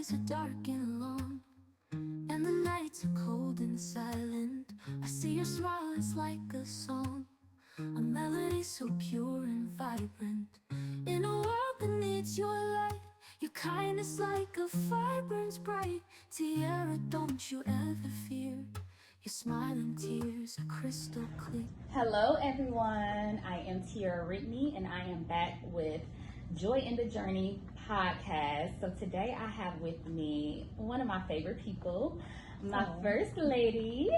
days are dark and long, and the nights are cold and silent. I see your smile, it's like a song, a melody so pure and vibrant. In a world that needs your light, your kindness like a fire burns bright. Tiara, don't you ever fear, your smiling tears are crystal clear. Hello, everyone. I am Tiara Whitney, and I am back with Joy in the Journey podcast. So today I have with me one of my favorite people, my first lady.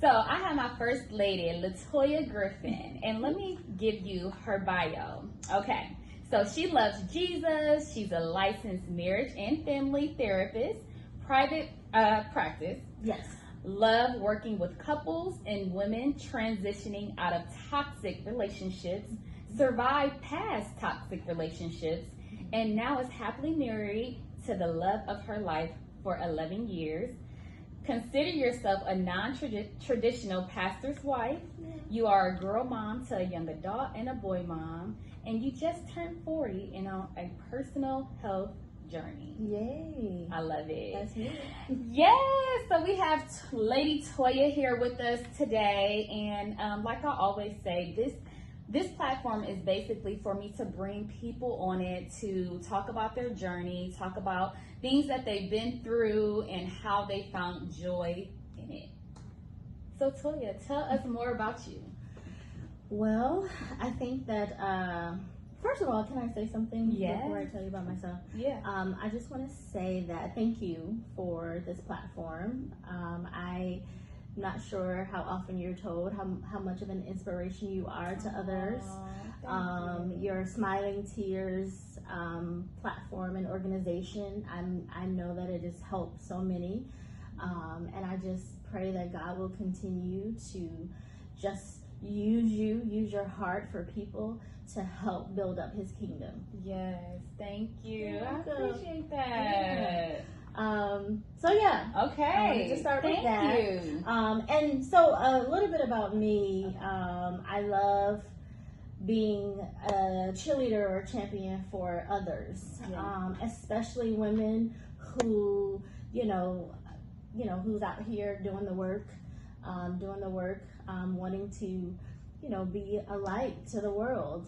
So I have my first lady, Latoya Griffin, and let me give you her bio. Okay, so she loves Jesus. She's a licensed marriage and family therapist, private practice. Yes. Love working with couples and women transitioning out of toxic relationships, survived past toxic relationships, and now is happily married to the love of her life for 11 years. Consider yourself a non-traditional pastor's wife. You are a girl mom to a young adult and a boy mom, and you just turned 40 and on a personal health journey. Yay. I love it. That's me. Yes, so we have Lady Toya here with us today, and like I always say, this platform is basically for me to bring people on it to talk about their journey, talk about things that they've been through and how they found joy in it. So Toya, tell us more about you. Well, I think that first of all, can I say something before I tell you about myself? Yeah. I just want to say that thank you for this platform. I'm not sure how often you're told how much of an inspiration you are to others. Your Smiling Tears platform and organization, I know that it has helped so many, and I just pray that God will continue to just use your heart for people to help build up his kingdom. Yes, thank you. I welcome. appreciate that. Yeah. So yeah. Okay. I wanted to start with that. Thank you. And so a little bit about me. I love being a cheerleader or champion for others, especially women who, who's out here doing the work, wanting to, be a light to the world.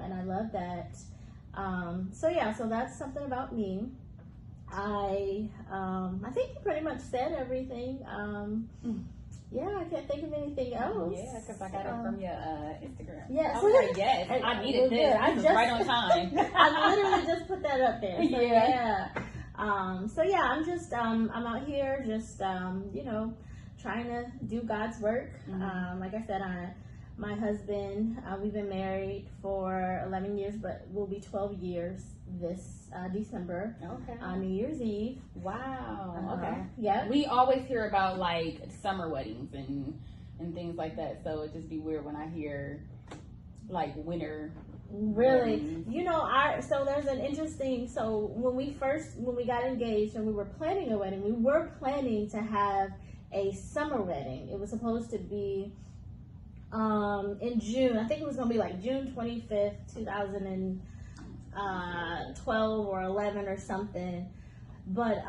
And I love that. So that's something about me. I think you pretty much said everything. I can't think of anything else. Yeah, because I got it from your Instagram. Yeah, I was like, yes, I needed this. I This just, is right on time. I literally just put that up there. So, Yeah. I'm just I'm out here just trying to do God's work. Like I said, my husband, we've been married for 11 years, but we'll be 12 years this December. Okay. On New Year's Eve. Wow. Okay. Yeah. We always hear about like summer weddings and things like that. So it just be weird when I hear like winter. Really, so there's an interesting. So when we got engaged and we were planning a wedding, we were planning to have a summer wedding. It was supposed to be in June. I think it was going to be like June 25th, 2012 or 11 or something. But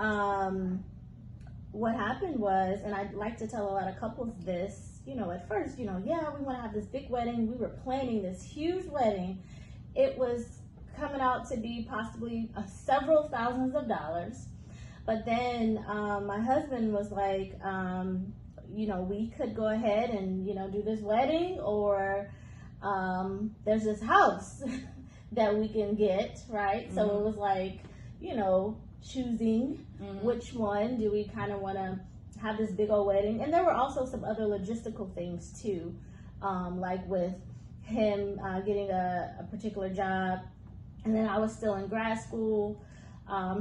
what happened was, and I'd like to tell a lot of couples this, at first, we want to have this big wedding. We were planning this huge wedding. It was coming out to be possibly several thousands of dollars. But then my husband was like, we could go ahead and, do this wedding, or there's this house that we can get, right? Mm-hmm. So it was like, choosing which one do we kind of want to have this big old wedding. And there were also some other logistical things too, like with him getting a particular job, and then I was still in grad school.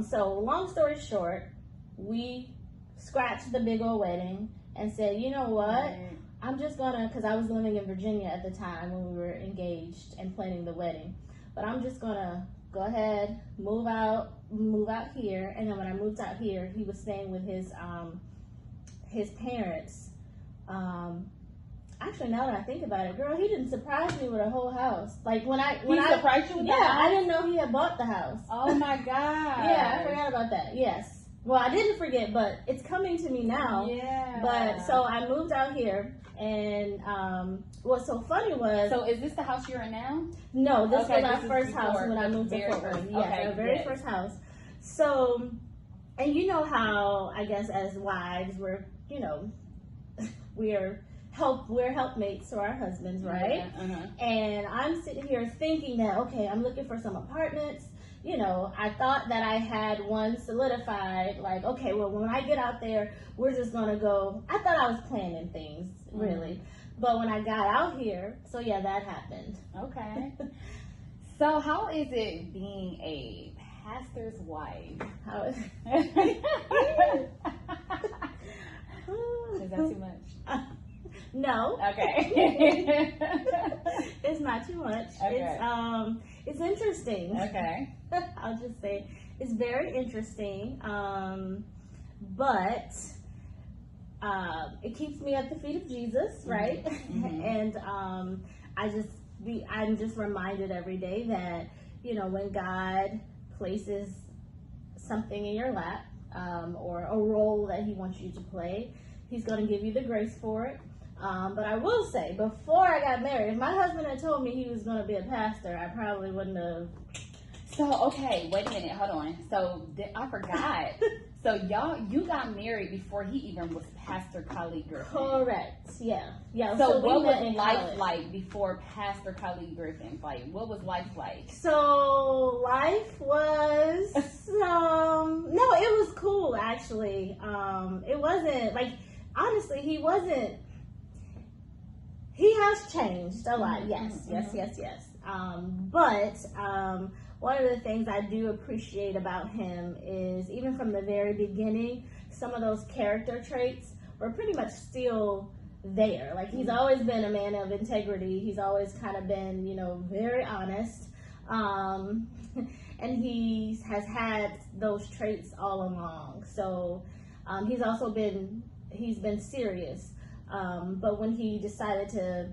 So long story short, we scratched the big old wedding and said, you know what, I'm just gonna, because I was living in Virginia at the time when we were engaged and planning the wedding, but I'm just gonna go ahead, move out here. And then when I moved out here, he was staying with his parents. Actually, now that I think about it, girl, he didn't surprise me with a whole house. Like when I surprised you with the yeah, house? I didn't know he had bought the house. Oh my god. Yeah, I forgot about that. Yes. Well, I didn't forget, but it's coming to me now. Yeah. But so I moved out here, and what's so funny was. So is this the house you're in now? No, this Okay, was our this is first house before when I the moved to very Fort Worth. first. Yes, Okay, our very yes. first house. So, and you know how I guess as wives we're we're helpmates to our husbands, right? Yeah, uh-huh. And I'm sitting here thinking that, okay, I'm looking for some apartments. You know, I thought that I had one solidified, like, okay, well, when I get out there, we're just going to go. I thought I was planning things, really. But when I got out here, so yeah, that happened. Okay. So how is it being a pastor's wife? How is Is that too much? No. Okay. It's not too much. Okay. It's interesting. Okay. I'll just say it's very interesting. But it keeps me at the feet of Jesus, right? Mm-hmm. And I'm just reminded every day that, when God places something in your lap, or a role that he wants you to play, he's going to give you the grace for it. But I will say, before I got married, if my husband had told me he was going to be a pastor, I probably wouldn't have. So, okay, wait a minute, hold on. So, I forgot. So, you got married before he even was Pastor Khalid Griffin. Correct, yeah. So we what met was in life college. like before Pastor Khalid Griffin? Like, what was life like? So life was no, it was cool actually. It wasn't like, honestly, he has changed a lot. Yes. But one of the things I do appreciate about him is, even from the very beginning, some of those character traits were pretty much still there. Like, he's always been a man of integrity. He's always kind of been, very honest. And he has had those traits all along. So he's been serious. But when he decided to,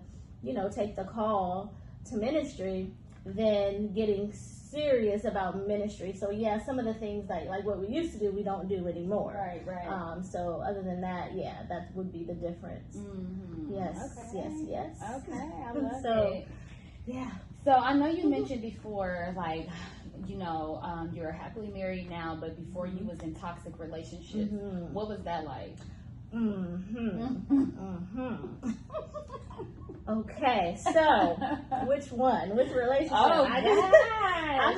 take the call to ministry, then getting serious about ministry. So yeah, some of the things like what we used to do, we don't do anymore. Right. So other than that, yeah, that would be the difference. Mm-hmm. Yes. Okay, I love So, it. yeah. So I know you mentioned before, like, you're happily married now, but before you was in toxic relationships. Mm-hmm. What was that like? Okay, so which one? Which relationship? Oh, I've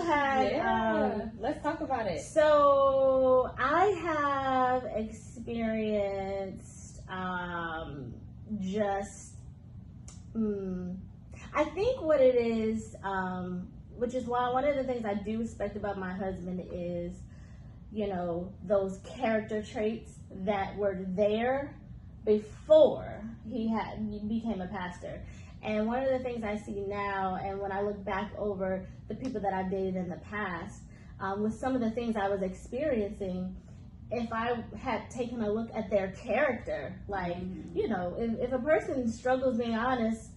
had. Yeah. Let's talk about it. So I have experienced I think what it is, which is why one of the things I do respect about my husband is, those character traits that were there before he became a pastor. And one of the things I see now, and when I look back over the people that I've dated in the past, with some of the things I was experiencing, if I had taken a look at their character, like, if a person struggles being honest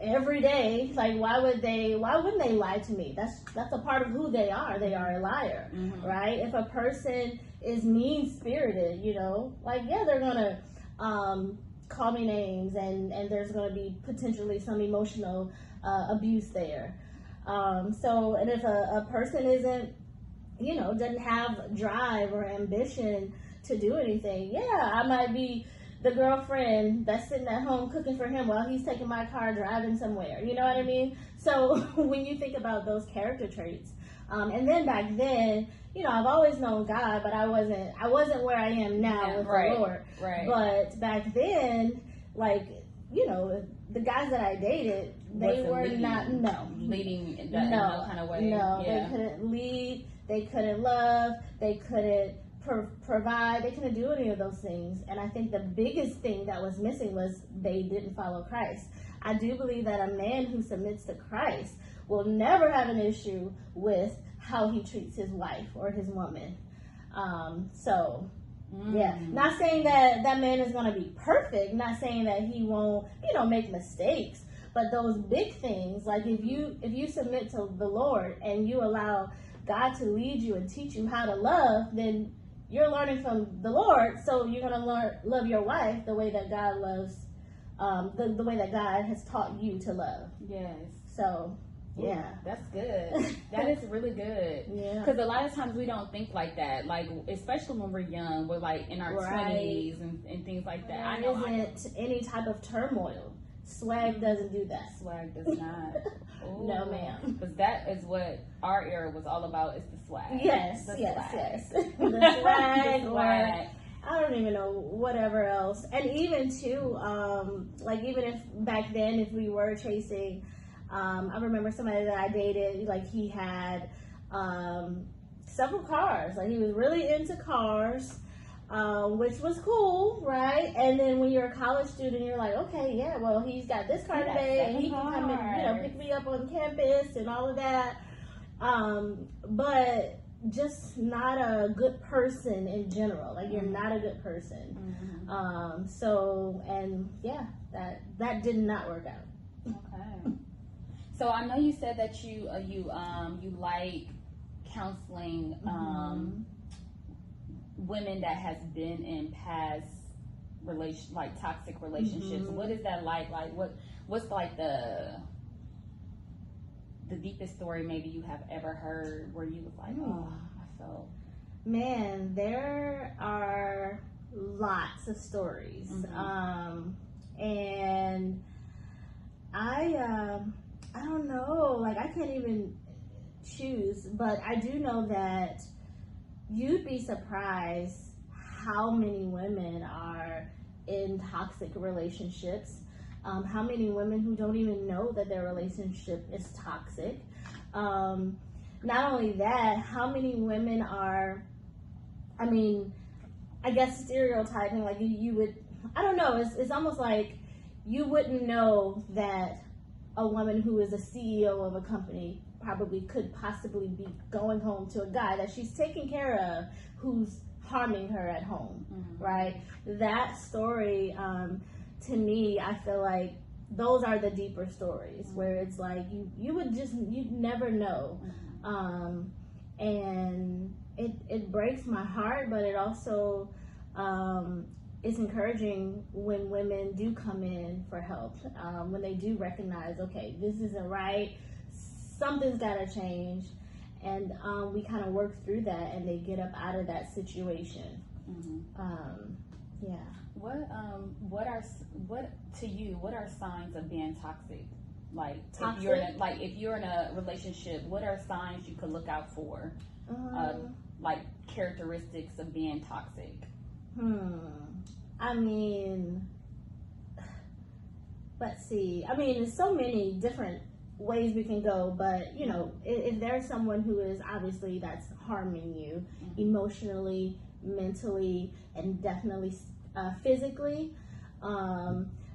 every day, like, why wouldn't they lie to me? That's a part of who they are. They are a liar, right? If a person is mean-spirited, they're gonna call me names, and there's gonna be potentially some emotional abuse there. And if a person isn't, doesn't have drive or ambition to do anything, I might be the girlfriend that's sitting at home cooking for him while he's taking my car driving somewhere. You know what I mean? So when you think about those character traits, and then back then, I've always known God, but I wasn't where I am now with the Lord. Right. But back then, the guys that I dated, they were leading in no kind of way. No, they couldn't lead. They couldn't love. They couldn't provide. They couldn't do any of those things. And I think the biggest thing that was missing was they didn't follow Christ. I do believe that a man who submits to Christ will never have an issue with how he treats his wife or his woman. So Yeah, not saying that that man is going to be perfect, not saying that he won't, make mistakes, but those big things, like if you submit to the Lord and you allow God to lead you and teach you how to love, then you're learning from the Lord, so you're going to love your wife the way that God loves, the way that God has taught you to love. Yes. So, yeah. Ooh, that's good. That is really good. Yeah. Because a lot of times we don't think like that. Like, especially when we're young, we're like in our 20s and things like that. I know. Isn't any type of turmoil. Swag doesn't do that. Swag does not. Ooh. No, ma'am. Because that is what our era was all about, is the swag. Yes, the yes. swag. The swag, The or swag. I don't even know, whatever else. And even too, like even if back then, if we were chasing, I remember somebody that I dated, like he had several cars. Like he was really into cars, which was cool, right? And then when you're a college student, you're like, okay, yeah, well, he's got this car today, and he can come and pick me up on campus and all of that. But just not a good person in general. Like you're not a good person. Mm-hmm. So, and yeah, that did not work out. Okay. So I know you said that you like counseling women that has been in past toxic relationships. What is that like? Like what's like the deepest story maybe you have ever heard where you was like, oh, I felt. Man, there are lots of stories. And I don't know, like I can't even choose, but I do know that you'd be surprised how many women are in toxic relationships, how many women who don't even know that their relationship is toxic. Not only that, how many women are, I guess stereotyping, like you would, I don't know, it's almost like you wouldn't know that a woman who is a CEO of a company probably could possibly be going home to a guy that she's taking care of who's harming her at home, right? That story, to me, I feel like those are the deeper stories where it's like you'd never know. And it breaks my heart, but it also it's encouraging when women do come in for help, when they do recognize, okay, this isn't right, something's got to change, and we kind of work through that and they get up out of that situation. Yeah. What are signs of being toxic? Like toxic? If you're in a relationship, what are signs you could look out for? Like characteristics of being toxic. Let's see. There's so many different ways we can go, but if there's someone who is obviously that's harming you emotionally, mentally, and definitely physically,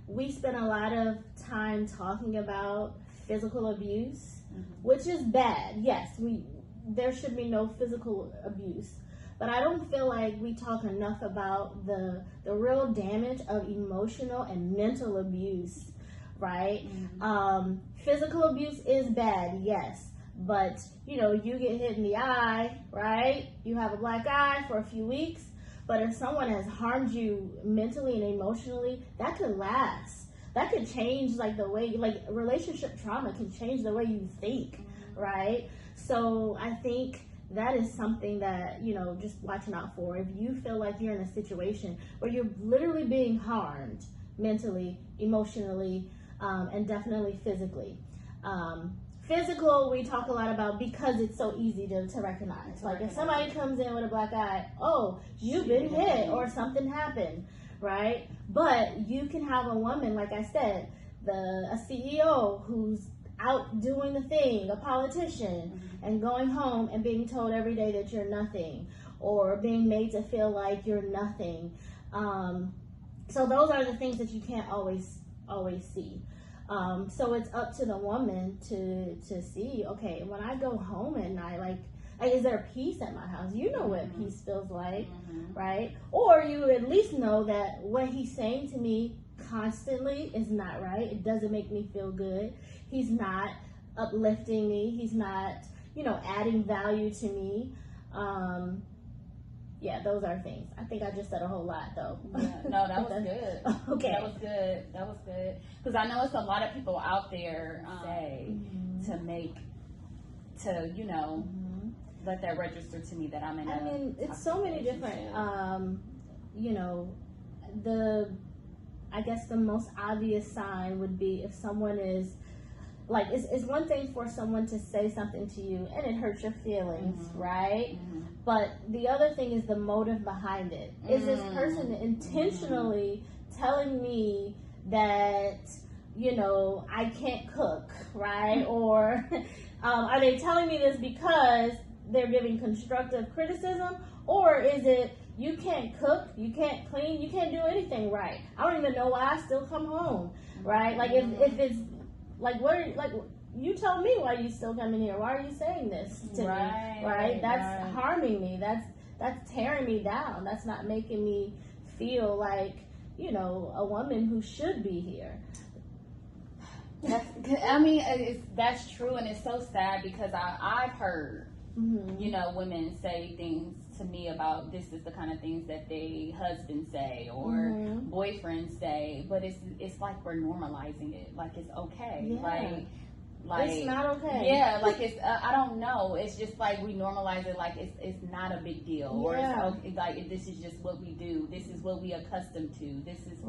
we spend a lot of time talking about physical abuse, which is bad. Yes, there should be no physical abuse, but I don't feel like we talk enough about the real damage of emotional and mental abuse, right? Physical abuse is bad, yes, but you get hit in the eye, right? You have a black eye for a few weeks, but if someone has harmed you mentally and emotionally, that could last. That could change the way, relationship trauma can change the way you think, right? So I think that is something that, just watching out for. If you feel like you're in a situation where you're literally being harmed mentally, emotionally, and definitely physically. Physical, we talk a lot about because it's so easy to recognize. Like if somebody comes in with a black eye, oh, you've been hit or something happened, right? But you can have a woman, like I said, a CEO who's out doing the thing, a politician, and going home and being told every day that you're nothing, or being made to feel like you're nothing. So those are the things that you can't always see. So it's up to the woman to see, okay, when I go home at night, Like, is there peace at my house? You know what peace feels like, right? Or you at least know that what he's saying to me constantly is not right. It doesn't make me feel good. He's not uplifting me. He's not, adding value to me. Yeah, those are things. I think I just said a whole lot, though. Yeah, no, that was good. Okay. That was good. Because I know it's a lot of people out there say let that register to me that I'm in it's so many different, I guess the most obvious sign would be if someone is, like, it's one thing for someone to say something to you and it hurts your feelings, right? But the other thing is the motive behind it. Is this person intentionally telling me that, I can't cook, right? Or are they telling me this because they're giving constructive criticism? Or is it, you can't cook, you can't clean, you can't do anything right? I don't even know why I still come home, right? Like, if it's, like, you tell me why you still coming here. Why are you saying this to me? Right? That's harming me. That's tearing me down. That's not making me feel like, a woman who should be here. That's true, and it's so sad because I've heard, women say things to me about this is the kind of things that they husbands say or boyfriends say, but it's like we're normalizing it, like it's okay. Yeah. Like it's not okay. Yeah, like it's I don't know. It's just like we normalize it, like it's not a big deal, or it's okay, like this is just what we do. This is what we accustomed to. This is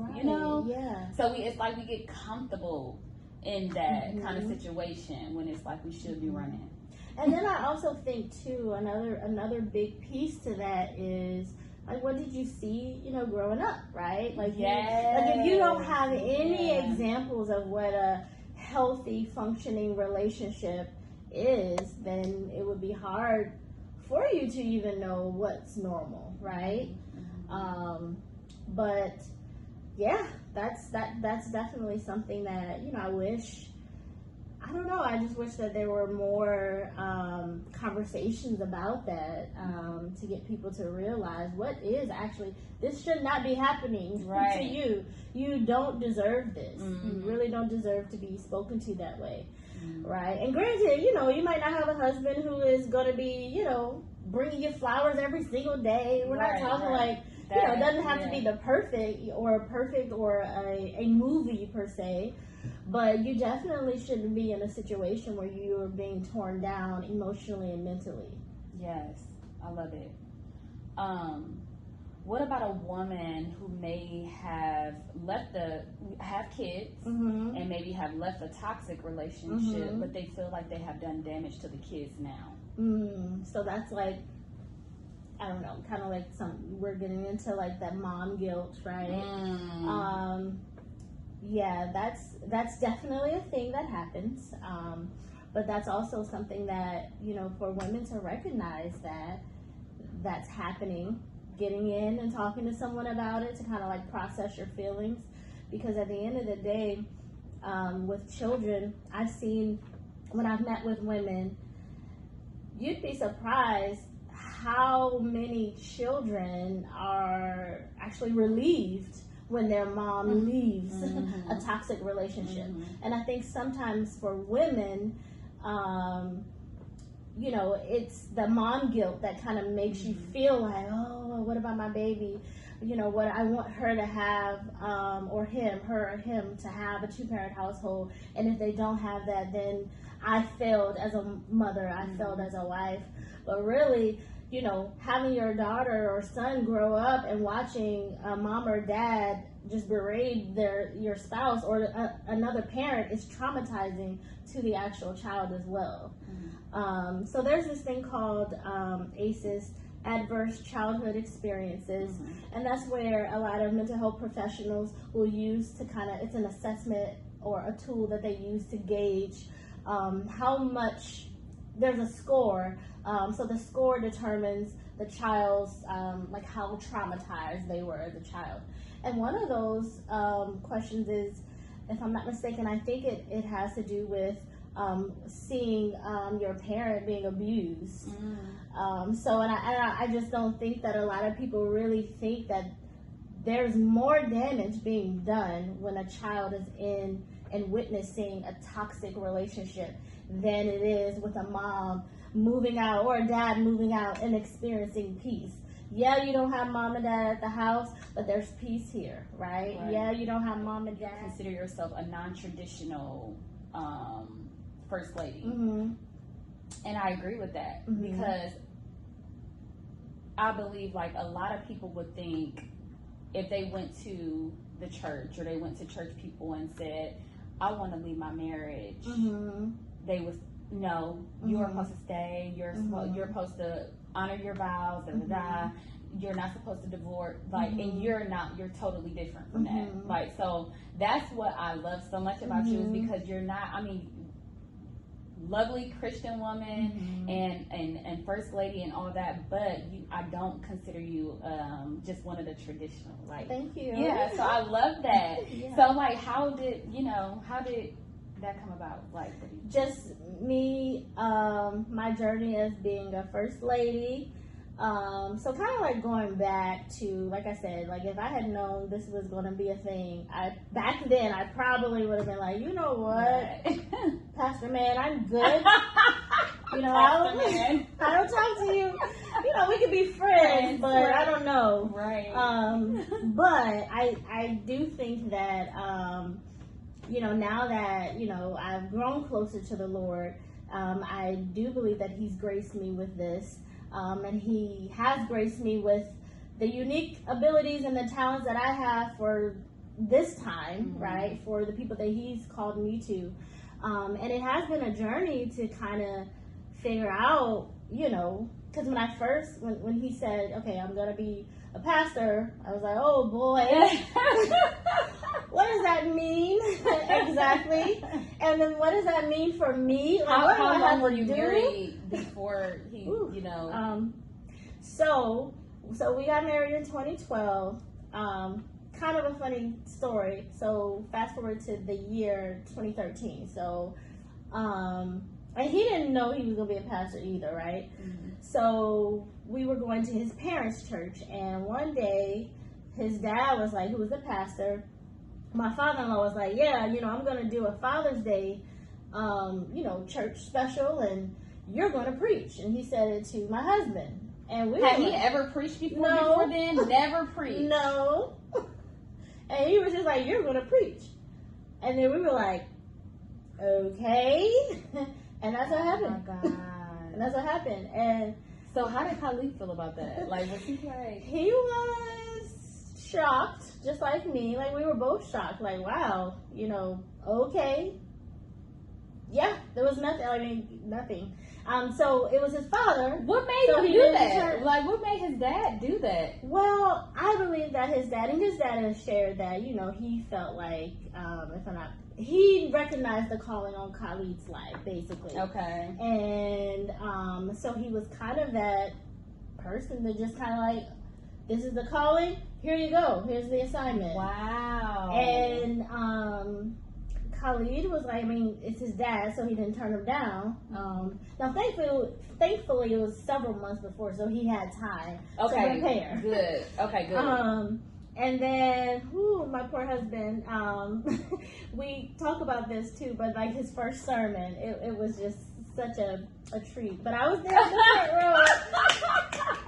Yeah. So it's like we get comfortable in that kind of situation when it's like we should be running. And then I also think too, another big piece to that is, like, what did you see, growing up, right? Like, if you don't have any examples of what a healthy, functioning relationship is, then it would be hard for you to even know what's normal, right? But yeah, that's definitely something that, I just wish that there were more conversations about that to get people to realize what is actually, this should not be happening to you. You don't deserve this. You really don't deserve to be spoken to that way, right? And granted, you might not have a husband who is going to be, bringing you flowers every single day. We're not talking like, it doesn't have to be the perfect or a movie per se. But you definitely shouldn't be in a situation where you are being torn down emotionally and mentally. Yes, I love it. What about a woman who may have have kids and maybe have left a toxic relationship, but they feel like they have done damage to the kids now? So that's like, I don't know, kind of like we're getting into like that mom guilt, right? Yeah, that's definitely a thing that happens. But that's also something that, for women to recognize that's happening, getting in and talking to someone about it to kind of like process your feelings. Because at the end of the day, with children, I've seen, when I've met with women, you'd be surprised how many children are actually relieved when their mom leaves a toxic relationship. And I think sometimes for women, it's the mom guilt that kind of makes you feel like, oh, what about my baby? What I want her to have, or him to have a 2-parent household. And if they don't have that, then I failed as a mother, I failed as a wife. But really, having your daughter or son grow up and watching a mom or dad just berate your spouse or another parent is traumatizing to the actual child as well. So there's this thing called ACEs, Adverse Childhood Experiences, and that's where a lot of mental health professionals will use to it's an assessment or a tool that they use to gauge how much, there's a score. So the score determines the child's, like how traumatized they were as a child. And one of those questions is, if I'm not mistaken, I think it has to do with seeing your parent being abused. Mm. And I just don't think that a lot of people really think that there's more damage being done when a child is in and witnessing a toxic relationship than it is with a mom moving out or a dad moving out and experiencing peace. Yeah, you don't have mom and dad at the house, but there's peace here, right? Yeah, you don't have mom and dad. Consider yourself a non-traditional first lady. Mm-hmm. And I agree with that, Mm-hmm. because I believe like a lot of people would think if they went to the church or they went to church people and said, I want to leave my marriage, Mm-hmm. they was, no, you're supposed to stay, you're supposed to honor your vows, you're not supposed to divorce, like, and you're totally different from that. Like, so that's what I love so much about you, is because you're not, I mean, lovely Christian woman and first lady and all that, but I don't consider you just one of the traditional, like. Thank you. Yeah, so I love that. Yeah. So like, how did that come about? Like, Just me, my journey as being a first lady. So kind of like going back to, like I said, like if I had known this was going to be a thing, back then I probably would have been like, you know what, Pastor man, I'm good. You know, I don't talk to you. You know, we could be friends, but right. I don't know. Right. But I do think that, you know, now that, you know, I've grown closer to the Lord, I do believe that He's graced me with this. And He has graced me with the unique abilities and the talents that I have for this time, right? For the people that He's called me to. And it has been a journey to kind of figure out, you know, because when He said, okay, I'm going to be a pastor, I was like, oh boy, what does that mean exactly? And then what does that mean for me? Like, how long were you married before He, you know? So we got married in 2012. Kind of a funny story. So fast forward to the year 2013. So, and he didn't know he was gonna be a pastor either, right? So we were going to his parents' church, and one day his dad was like, who was the pastor, my father-in-law was like, yeah, you know, I'm gonna do a Father's Day, you know, church special, and you're gonna preach. And he said it to my husband. And we Had he ever preached before? No. Before then, never preached. No. And he was just like, you're gonna preach. And then we were like, okay. And that's what happened. Oh my God. And that's what happened. And so how did Khalid feel about that? Like, was he like? He was shocked, just like me. Like, we were both shocked. Like, wow, you know, okay. Yeah, there was nothing. I mean, nothing. So it was his father. What made him do that? Like, what made his dad do that? Well, I believe that his dad has shared that, you know, he felt like, he recognized the calling on Khalid's life, basically. Okay. And so he was kind of that person that just kind of like, this is the calling, here you go, here's the assignment. Wow. And Khalid was like, I mean, it's his dad, so he didn't turn him down. Now, thankfully, it was several months before, so he had time to prepare. Good. Okay, good. And then, my poor husband, we talk about this too, but like his first sermon, it was just such a treat. But I was there in the front row.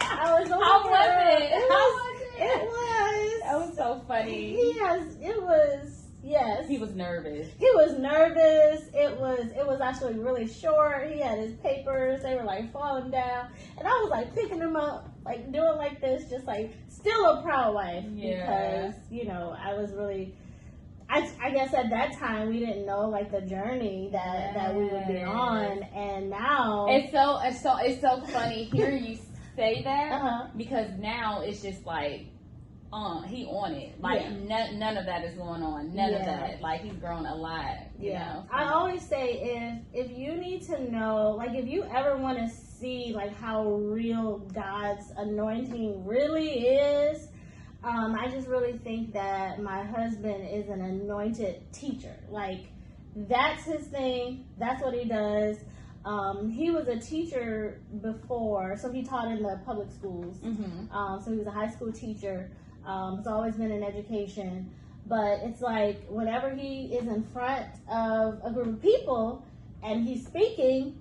I was on How the was front row. it? How was it? It was. That was so funny. It was. Yes. He was nervous. He was nervous. It was actually really short. He had his papers. They were like falling down. And I was like picking them up, like doing like this, just like still a proud wife. Yeah. Because, you know, I was really, I guess at that time we didn't know like the journey that we would be on. And now. It's so funny hearing you say that because now it's just like, he on it. Like none of that is going on. None of that. Like he's grown a lot. You know? So. I always say if you need to know, like if you ever want to see like how real God's anointing really is, I just really think that my husband is an anointed teacher. Like that's his thing. That's what he does. He was a teacher before, so he taught in the public schools. So he was a high school teacher. He's always been in education. But it's like whenever he is in front of a group of people and he's speaking,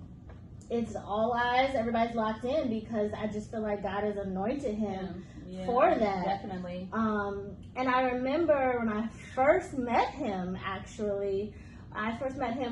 it's all eyes, everybody's locked in, because I just feel like God has anointed him for that. Definitely. And I remember when I first met him,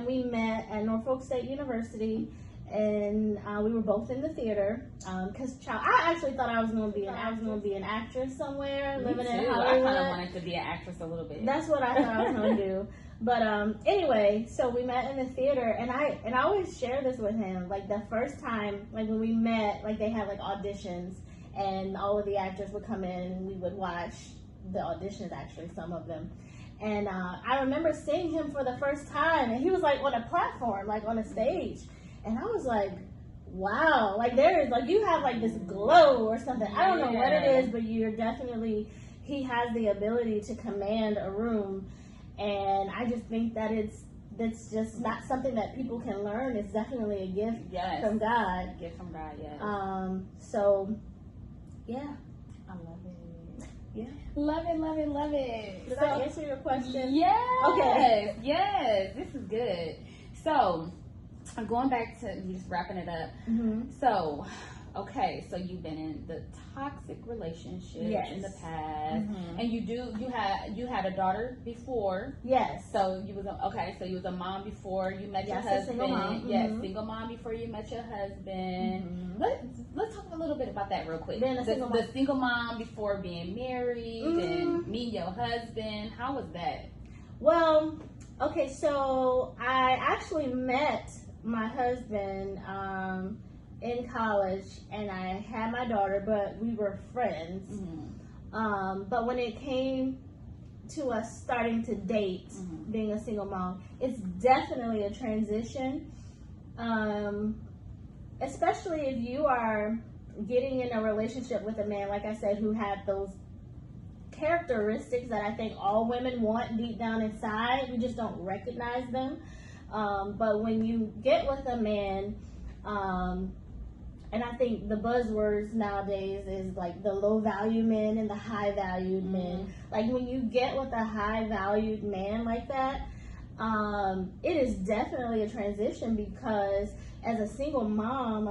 we met at Norfolk State University, and we were both in the theater. Because I actually thought I was going to be an actress somewhere, living in Hollywood. I kind of wanted to be an actress a little bit. That's what I thought I was going to do. But anyway, so we met in the theater, and I always share this with him. Like the first time, like when we met, like they had like auditions, and all of the actors would come in, and we would watch the auditions. Actually, some of them. And I remember seeing him for the first time, and he was like on a platform, like on a stage, and I was like, wow, like you have like this glow or something. I don't know what it is, but he has the ability to command a room. And I just think that it's just not something that people can learn. It's definitely a gift from God. Gift from God, yes. So, yeah. I love it. Yeah. Love it. Did I answer your question? Yes. Okay. Yes. This is good. So, I'm going back to just wrapping it up. So, okay, so you've been in the toxic relationship in the past, and you had a daughter before. Yes. So you was a mom before you met your husband. Single mom. Yes, single mom before you met your husband. Let's talk a little bit about that real quick. The single mom before being married and meeting your husband. How was that? Well, okay, so I actually met my husband in college, and I had my daughter, but we were friends. But when it came to us starting to date, being a single mom, it's definitely a transition. Especially if you are getting in a relationship with a man, like I said, who had those characteristics that I think all women want deep down inside. We just don't recognize them. But when you get with a man, and I think the buzzwords nowadays is like the low value men and the high valued men. Like when you get with a high valued man like that, it is definitely a transition, because as a single mom,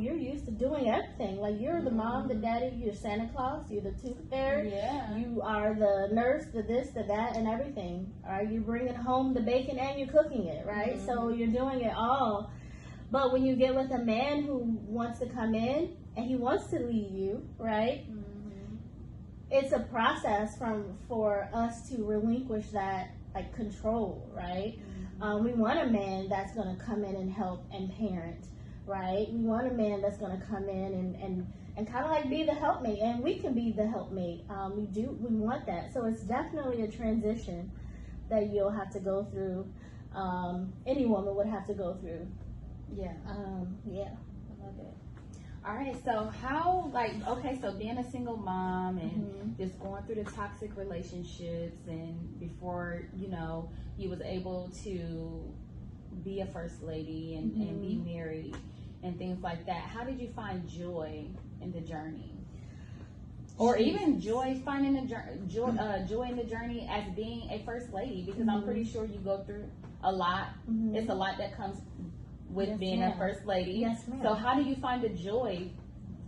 you're used to doing everything. Like you're the mom, the daddy, you're Santa Claus, you're the tooth fairy, you are the nurse, the this, the that, and everything. All right, you're bringing home the bacon and you're cooking it, right? So you're doing it all. But when you get with a man who wants to come in and he wants to lead you, right? It's a process for us to relinquish that like control, right? We want a man that's going to come in and help and parent, right? We want a man that's going to come in and kind of like be the helpmate, and we can be the helpmate. We want that. So it's definitely a transition that you'll have to go through. Any woman would have to go through. Yeah. I love it. All right, so so being a single mom and just going through the toxic relationships, and before, you was able to be a first lady and be married and things like that. How did you find joy in the journey? Or even finding joy in the journey as being a first lady, because I'm pretty sure you go through a lot. It's a lot that comes with being a first lady. Yes, ma'am. So how do you find the joy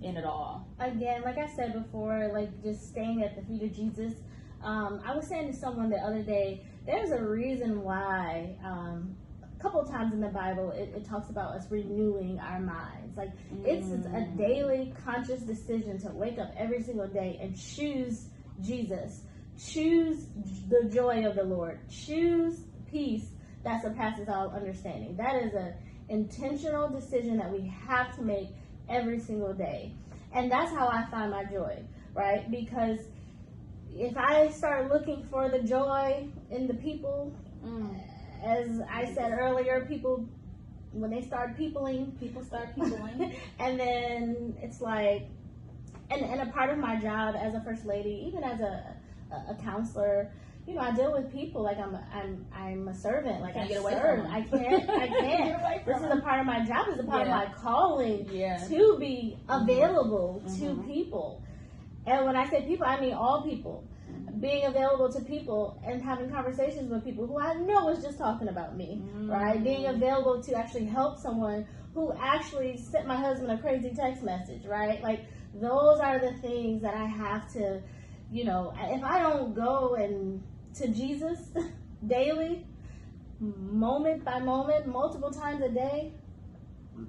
in it all? Again, like I said before, like just staying at the feet of Jesus. I was saying to someone the other day, there's a reason why a couple of times in the Bible it talks about us renewing our minds. Like it's a daily conscious decision to wake up every single day and choose Jesus, choose the joy of the Lord, choose peace that surpasses all understanding. That is a intentional decision that we have to make every single day. And that's how I find my joy, right? Because if I start looking for the joy in the people, as I said earlier, people, when they start peopling, and then it's like, and a part of my job as a first lady, even as a counselor, I deal with people like I'm a servant. Like I get away serve. from them. I can't. Get away This from is them. a part of my job. It's a part of my calling Yeah. to be available to people. And when I say people, I mean all people. Being available to people and having conversations with people who I know is just talking about me, right? Being available to actually help someone who actually sent my husband a crazy text message, right? Like those are the things that I have to, if I don't go and to Jesus daily, moment by moment, multiple times a day,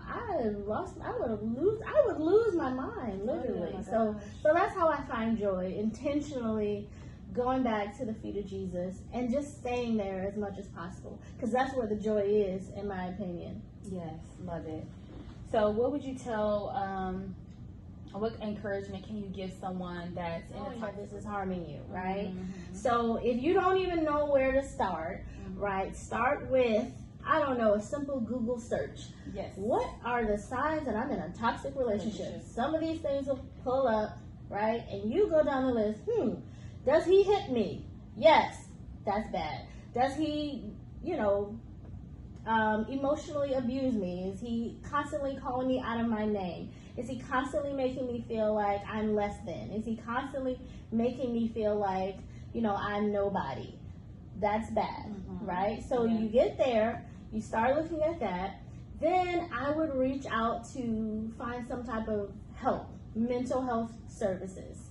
I would lose my mind, literally. So that's how I find joy, intentionally going back to the feet of Jesus and just staying there as much as possible, because that's where the joy is, in my opinion. Yes, love it. So what would you tell, what encouragement can you give someone that's in a this is harming you, right? So if you don't even know where to start, right, start with, I don't know, a simple Google search. Yes. What are the signs that I'm in a toxic relationship? Some of these things will pull up, right? And you go down the list. Does he hit me? Yes, that's bad. Does he, emotionally abuse me? Is he constantly calling me out of my name? Is he constantly making me feel like I'm less than? Is he constantly making me feel like, I'm nobody? That's bad, right? So you get there, you start looking at that, then I would reach out to find some type of help, mental health services.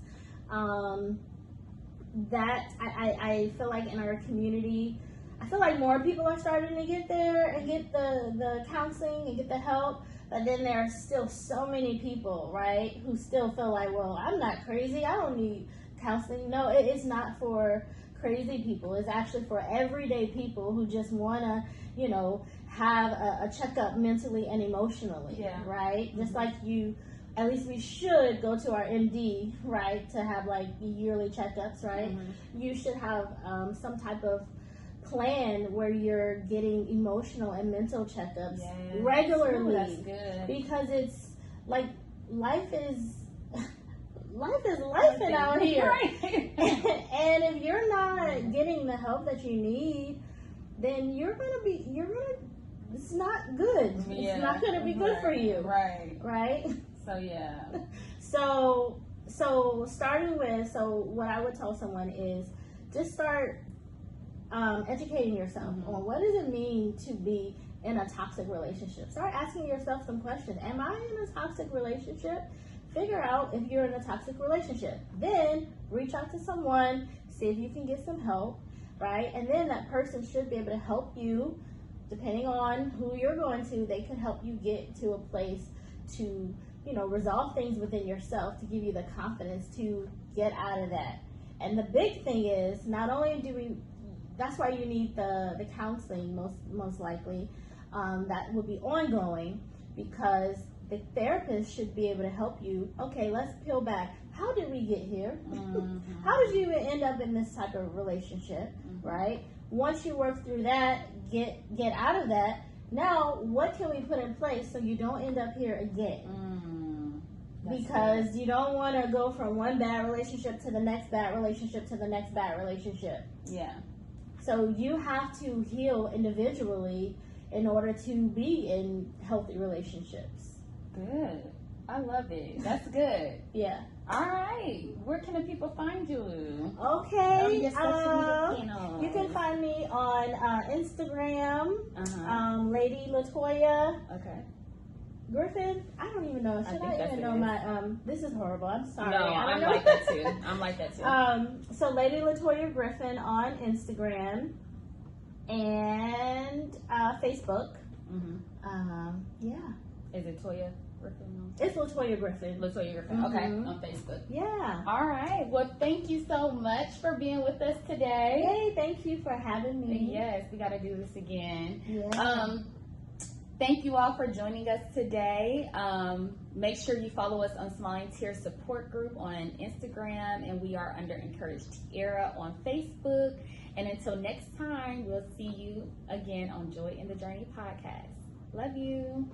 That I feel like in our community, I feel like more people are starting to get there and get the counseling and get the help, but then there are still so many people, right, who still feel like, well, I'm not crazy, I don't need counseling. No, it's not for crazy people. It's actually for everyday people who just want to, have a checkup mentally and emotionally, right? Just like at least we should go to our MD, right, to have like yearly checkups, right? You should have some type of plan where you're getting emotional and mental checkups regularly. Ooh, that's good. Because it's like life is life out here. Right. And if you're not getting the help that you need, then it's not good. It's not going to be good for you. Right? So starting with, what I would tell someone is just start educating yourself on what does it mean to be in a toxic relationship. Start asking yourself some questions. Am I in a toxic relationship? Figure out if you're in a toxic relationship. Then reach out to someone, see if you can get some help, right? And then that person should be able to help you, depending on who you're going to. They could help you get to a place to, resolve things within yourself, to give you the confidence to get out of that. And the big thing is, not only that's why you need the counseling most likely, that will be ongoing, because the therapist should be able to help you. Okay, let's peel back. How did we get here? How did you even end up in this type of relationship, right? Once you work through that, get out of that, now what can we put in place so you don't end up here again? Because you don't want to go from one bad relationship to the next bad relationship to the next bad relationship. Yeah. So you have to heal individually in order to be in healthy relationships. Good. I love it. That's good. Yeah. All right. Where can the people find you? Okay. Your social media channels. You can find me on Instagram, Lady Latoya. Okay. Griffin. I don't even know. Should I even know my? This is horrible. I'm sorry. No, I'm like that too. I'm like that too. So Lady Latoya Griffin on Instagram and Facebook. Yeah. Is it Toya Griffin? It's Latoya Griffin. Latoya Griffin. Okay, on Facebook. Yeah. All right. Well, thank you so much for being with us today. Hey, thank you for having me. Yes, we got to do this again. Yeah. Thank you all for joining us today. Make sure you follow us on Smiling Tears Support Group on Instagram, and we are under Encouraged Tiara on Facebook. And until next time, we'll see you again on Joy in the Journey podcast. Love you.